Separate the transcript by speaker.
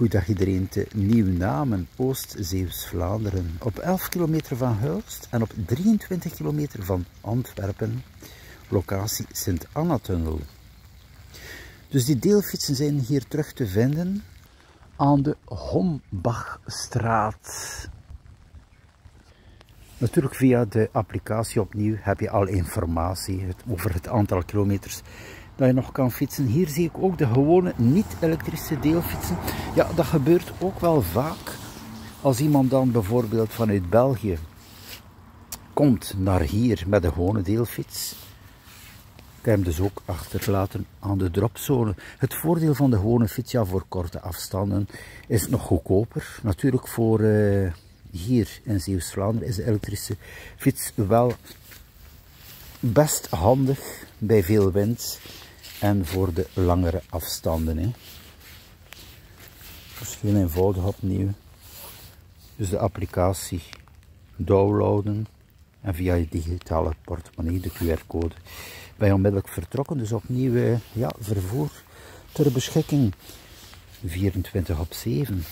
Speaker 1: Goedendag iedereen, te Nieuw-Namen, Oost-Zeeuws-Vlaanderen. Op 11 kilometer van Hulst en op 23 kilometer van Antwerpen. Locatie Sint-Anna-tunnel. Dus die deelfietsen zijn hier terug te vinden aan de Hombachstraat. Natuurlijk via de applicatie opnieuw heb je al informatie over het aantal kilometers dat je nog kan fietsen. Hier zie ik ook de gewone niet-elektrische deelfietsen. Ja, dat gebeurt ook wel vaak. Als iemand dan bijvoorbeeld vanuit België komt naar hier met een gewone deelfiets, kan je hem dus ook achterlaten aan de dropzone. Het voordeel van de gewone fiets, ja, voor korte afstanden is het nog goedkoper. Natuurlijk voor hier in Zeeuws-Vlaanderen is de elektrische fiets wel best handig bij veel wind en voor de langere afstanden. Hè. Dus heel eenvoudig opnieuw. Dus de applicatie downloaden en via je digitale portemonnee, de QR-code, ben je onmiddellijk vertrokken. Dus opnieuw ja, vervoer ter beschikking 24/7.